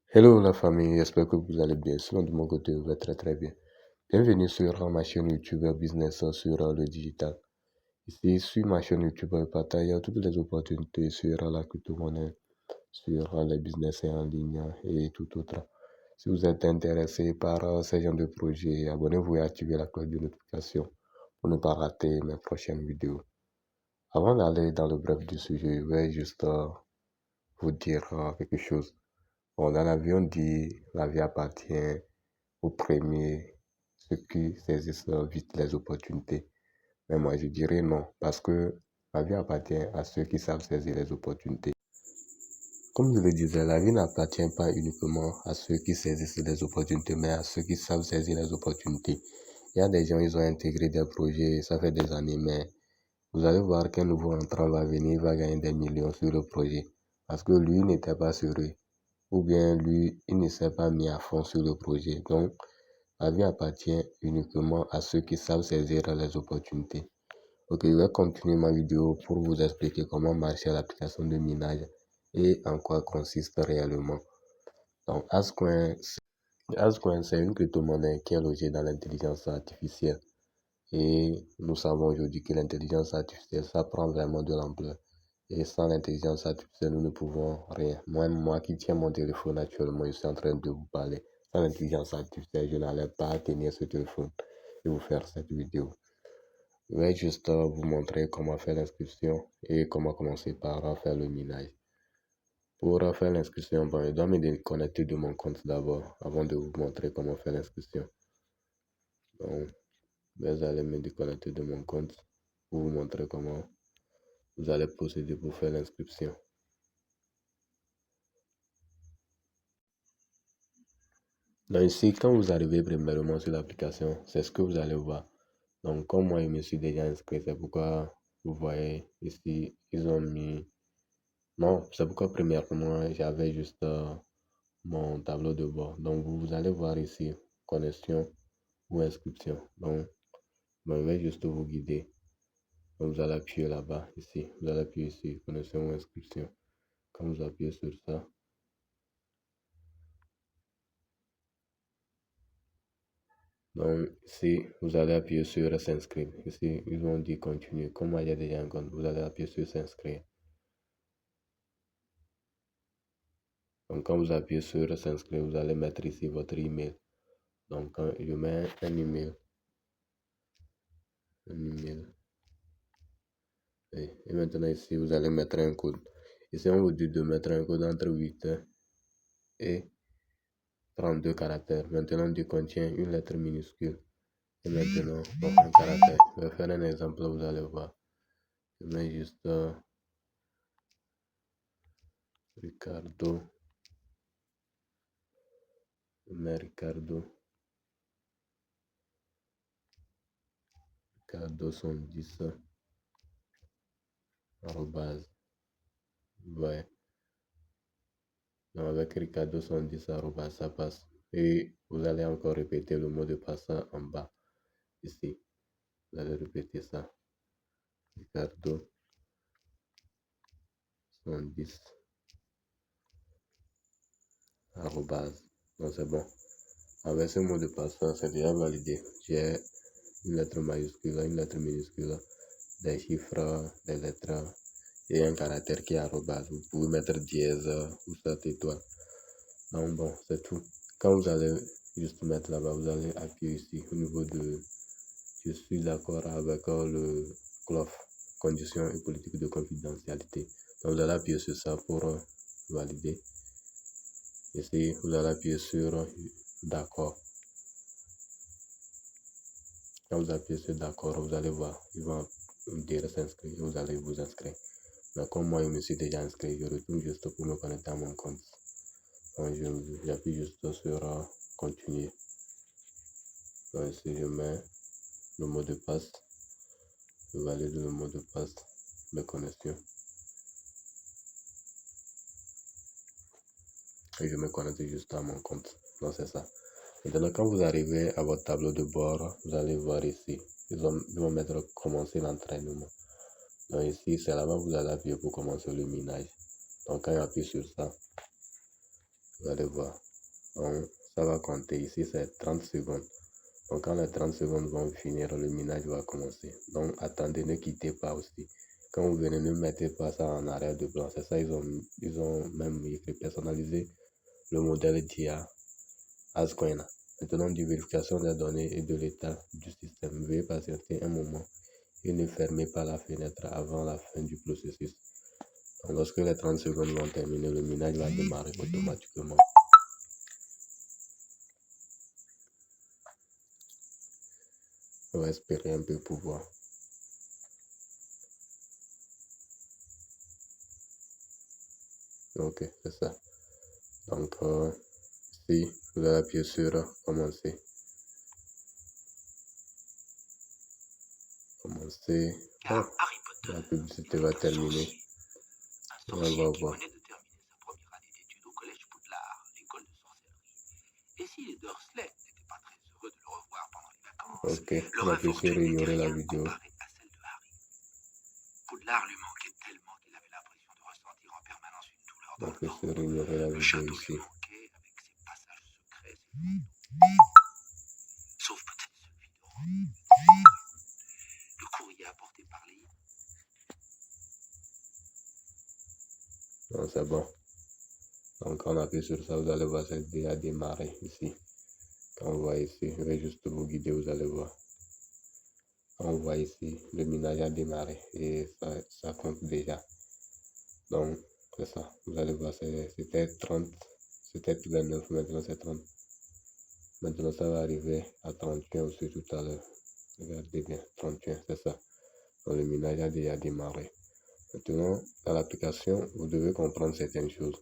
Hello la famille, j'espère que vous allez bien. Sinon de mon côté, je vais très bien. Bienvenue sur ma chaîne YouTube Business sur le digital. Ici, sur ma chaîne YouTube, je partage toutes les opportunités sur la crypto-monnaie, sur les business en ligne et tout autre. Si vous êtes intéressé par ce genre de projet, abonnez-vous et activez la cloche de notification pour ne pas rater mes prochaines vidéos. Avant d'aller dans le bref du sujet, je vais juste vous dire quelque chose. Bon, dans la vie, on dit la vie appartient aux premiers, ceux qui saisissent vite les opportunités. Mais moi, je dirais non, parce que la vie appartient à ceux qui savent saisir les opportunités. Comme je le disais, la vie n'appartient pas uniquement à ceux qui saisissent les opportunités, mais à ceux qui savent saisir les opportunités. Il y a des gens, ils ont intégré des projets, ça fait des années, mais vous allez voir qu'un nouveau entrant va venir, il va gagner des millions sur le projet, parce que lui n'était pas sérieux. Ou bien lui, il ne s'est pas mis à fond sur le projet. Donc, la vie appartient uniquement à ceux qui savent saisir les opportunités. Ok, je vais continuer ma vidéo pour vous expliquer comment marche l'application de minage et en quoi consiste réellement. Donc, Ascoin, c'est une crypto-monnaie qui est logée dans l'intelligence artificielle. Et nous savons aujourd'hui que l'intelligence artificielle, ça prend vraiment de l'ampleur. Et sans l'intelligence artificielle, nous ne pouvons rien. Moi qui tiens mon téléphone actuellement, je suis en train de vous parler. Sans l'intelligence artificielle, je n'allais pas tenir ce téléphone et vous faire cette vidéo. Je vais juste vous montrer comment faire l'inscription et comment commencer par faire le minage. Pour faire l'inscription, bon, je dois me déconnecter de mon compte d'abord avant de vous montrer comment faire l'inscription. Donc, vous allez me déconnecter de mon compte pour vous montrer comment vous allez procéder pour faire l'inscription. Donc ici, quand vous arrivez premièrement sur l'application, c'est ce que vous allez voir. Donc comme moi, je me suis déjà inscrit, c'est pourquoi vous voyez ici, ils ont mis... Non, c'est pourquoi premièrement, j'avais juste mon tableau de bord. Donc vous allez voir ici, connexion ou inscription. Donc, je vais juste vous guider. Donc, vous allez appuyer là-bas, ici. Vous allez appuyer ici, connexion ou inscription. Quand vous appuyez sur ça, donc ici, vous allez appuyer sur s'inscrire. Ici, ils vont dire continuer. Comme moi, il y a déjà un compte, vous allez appuyer sur s'inscrire. Donc, quand vous appuyez sur s'inscrire, vous allez mettre ici votre email. Donc, quand je mets un email. Et maintenant, ici, vous allez mettre un code. Ici, on vous dit de mettre un code entre 8 et 32 caractères. Maintenant, il contient une lettre minuscule. Et maintenant, bon, un caractère. Je vais faire un exemple, vous allez voir. Je mets juste Ricardo. Je mets Ricardo 70 arrobase. Ouais. Donc avec Ricardo 70 arrobase, ça passe. Et vous allez encore répéter le mot de passe en bas. Ici. Vous allez répéter ça. Ricardo 70 arrobase. Donc c'est bon. Avec ce mot de passe, c'est déjà validé. J'ai une lettre majuscule, une lettre minuscule, des chiffres, des lettres et un caractère qui est arrobase. Vous pouvez mettre dièse ou 7 étoiles. Donc bon, c'est tout. Quand vous allez juste mettre là-bas, vous allez appuyer ici au niveau de je suis d'accord avec le CLOF, conditions et politique de confidentialité. Donc vous allez appuyer sur ça pour valider. Ici, vous allez appuyer sur d'accord. Quand vous appuyez sur d'accord, vous allez voir, ils vont vous dire s'inscrire, vous allez vous inscrire. Mais comme moi, je me suis déjà inscrit, je retourne juste pour me connecter à mon compte. Donc, j'appuie juste sur continuer. Donc, ici, je mets le mot de passe. Je valide le mot de passe de connexion. Et je me connecte juste à mon compte. Donc, c'est ça. Maintenant, quand vous arrivez à votre tableau de bord, vous allez voir ici. Ils vont mettre commencer l'entraînement. Donc, ici, c'est là-bas que vous allez appuyer pour commencer le minage. Donc, quand j'appuie sur ça, Vous allez voir. Donc, ça va compter. Ici, c'est 30 secondes. Donc, quand les 30 secondes vont finir, le minage va commencer. Donc, attendez, ne quittez pas aussi. Quand vous venez, ne mettez pas ça en arrière de plan. C'est ça, ils ont même écrit personnaliser le modèle d'IA Ascoin. Maintenant, du vérification des données et de l'état du système. Veuillez patienter un moment et ne fermez pas la fenêtre avant la fin du processus. Donc, lorsque les 30 secondes vont terminer, le minage va démarrer automatiquement. On va espérer un peu pour voir. Ok, c'est ça. Donc, ici, vous allez appuyer sur commencer. Oh, la publicité va terminer. On va voir. Ok, on appuie sur ignorer la vidéo. Poudlard lui manquait tellement qu'il avait l'impression de ressentir en permanence une douleur dans On le appuie ventre. sur ignorer la Le vidéo château ici. lui manquait avec ses passages secrets, sauf peut-être celui de Rome. Le courrier apporté par les... Non, c'est bon. Donc, quand on appuie sur ça, vous allez voir, c'est déjà démarré ici. Quand on voit ici, je vais juste vous guider, vous allez voir. Quand on voit ici, le minage a démarré et ça compte déjà. Donc, c'est ça. Vous allez voir, c'était 30, c'était 29, maintenant c'est 30. Maintenant, ça va arriver à 31 aussi tout à l'heure. Regardez bien, 31, c'est ça. Donc, le minage a déjà démarré. Maintenant, dans l'application, vous devez comprendre certaines choses.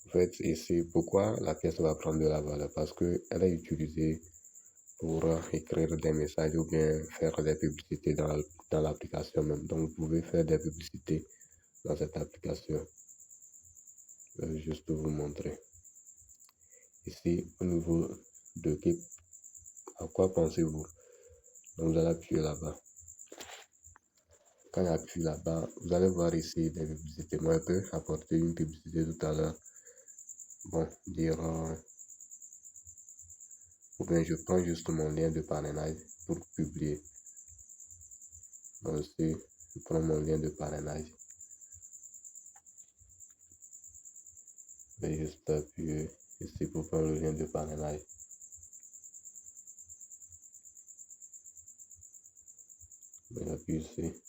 En fait, ici, pourquoi la pièce va prendre de la valeur? Parce qu'elle est utilisée pour écrire des messages ou bien faire des publicités dans l'application même. Donc, vous pouvez faire des publicités dans cette application. Je vais juste vous montrer. Ici, au niveau de Keep, à quoi pensez-vous? Donc, vous allez appuyer là-bas. Quand j'appuie là-bas, vous allez voir ici des publicités. Moi, je peux apporter une publicité tout à l'heure. Bon, dire... ou bien je prends juste mon lien de parrainage pour publier. Donc ici, je prends mon lien de parrainage. Je vais juste appuyer ici pour prendre le lien de parrainage. J'appuie ici.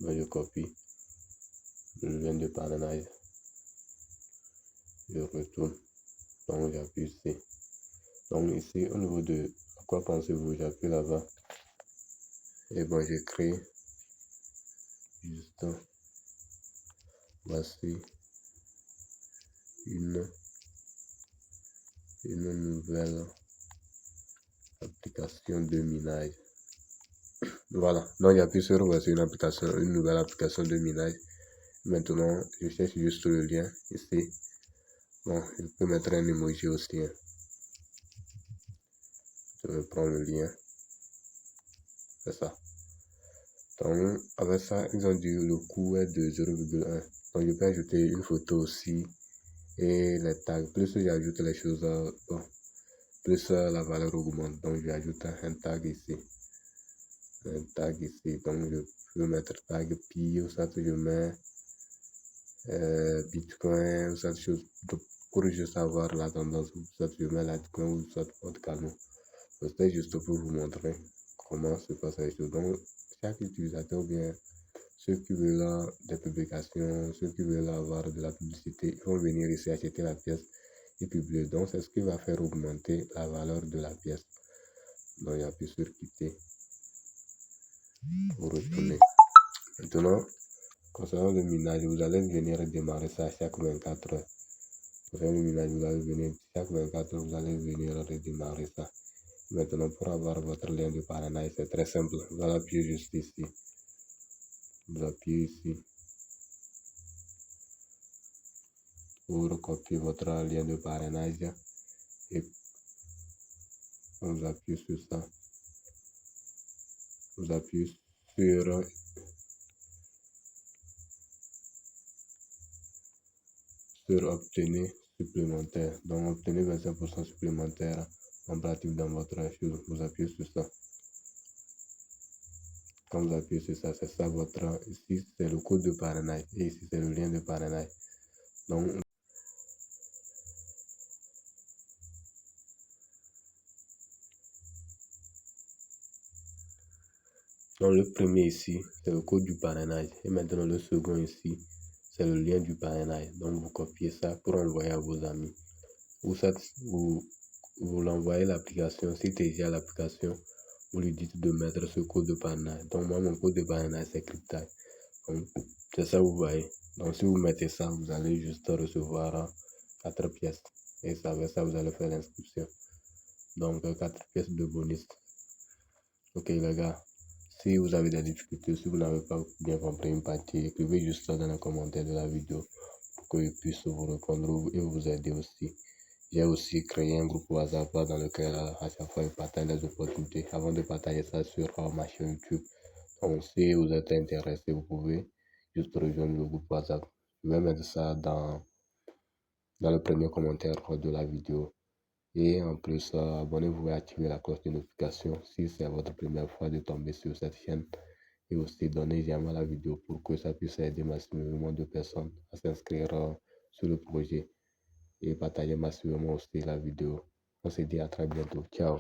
Je copie le lien de parrainage. Je retourne. Donc j'appuie ici. Donc ici, au niveau de à quoi pensez-vous, j'appuie là-bas. Et bon, j'écris juste voici une nouvelle application de minage. Voilà, donc j'appuie sur voici une nouvelle application de minage. Maintenant, je cherche juste le lien ici. Bon, je peux mettre un emoji aussi. Je vais prendre le lien. C'est ça. Donc, avec ça, ils ont dit le coût est de 0,1. Donc, je peux ajouter une photo aussi. Et les tags. Plus j'ajoute les choses, bon, plus la valeur augmente. Donc, j'ajoute un tag ici. Un tag ici. Donc, je peux mettre tag pi, ou ça, je mets Bitcoin, ou ça, chose. Pour juste avoir la tendance, soit je mets la Bitcoin ou soit autre canal. C'était juste pour vous montrer comment se passe les choses. Donc, chaque utilisateur, bien, ceux qui veulent des publications, ceux qui veulent avoir de la publicité, ils vont venir ici acheter la pièce et publier. Donc, c'est ce qui va faire augmenter la valeur de la pièce. Donc, il y a plus sur quitter pour retourner. Maintenant, concernant le minage, vous allez venir démarrer ça chaque 24 heures. Concernant le minage, vous allez venir chaque 24 heures, vous allez venir redémarrer ça. Maintenant, pour avoir votre lien de parrainage, c'est très simple. Vous allez appuyer juste ici. Vous appuyez ici pour copier votre lien de parrainage et vous appuyez sur ça. Vous appuyez sur obtenir supplémentaires. Donc, obtenez 25% supplémentaires en pratique dans votre chose. Vous appuyez sur ça. Quand vous appuyez sur ça, c'est ça votre... Ici, c'est le code de parrainage. Et ici, c'est le lien de parrainage. Donc, le premier ici, c'est le code du parrainage. Et maintenant, le second ici, c'est le lien du parrainage. Donc, vous copiez ça pour envoyer à vos amis. Vous l'envoyez l'application. Si tu as l'application, vous lui dites de mettre ce code de parrainage. Donc, moi, mon code de parrainage, c'est Cryptai. Donc, c'est ça, vous voyez. Donc, si vous mettez ça, vous allez juste recevoir 4 pièces. Et ça, avec ça, vous allez faire l'inscription. Donc, 4 pièces de bonus. Ok, les gars. Si vous avez des difficultés, si vous n'avez pas bien compris une partie, écrivez juste ça dans les commentaires de la vidéo pour que je puisse vous répondre et vous aider aussi. J'ai aussi créé un groupe WhatsApp dans lequel à chaque fois je partage les opportunités avant de partager ça sur ma chaîne YouTube. Donc si vous êtes intéressé, vous pouvez juste rejoindre le groupe WhatsApp. Je vais mettre ça dans le premier commentaire de la vidéo. Et en plus, abonnez-vous et activez la cloche de notification si c'est votre première fois de tomber sur cette chaîne. Et aussi donnez j'aime à la vidéo pour que ça puisse aider massivement de personnes à s'inscrire sur le projet. Et partagez massivement aussi la vidéo. On se dit à très bientôt. Ciao.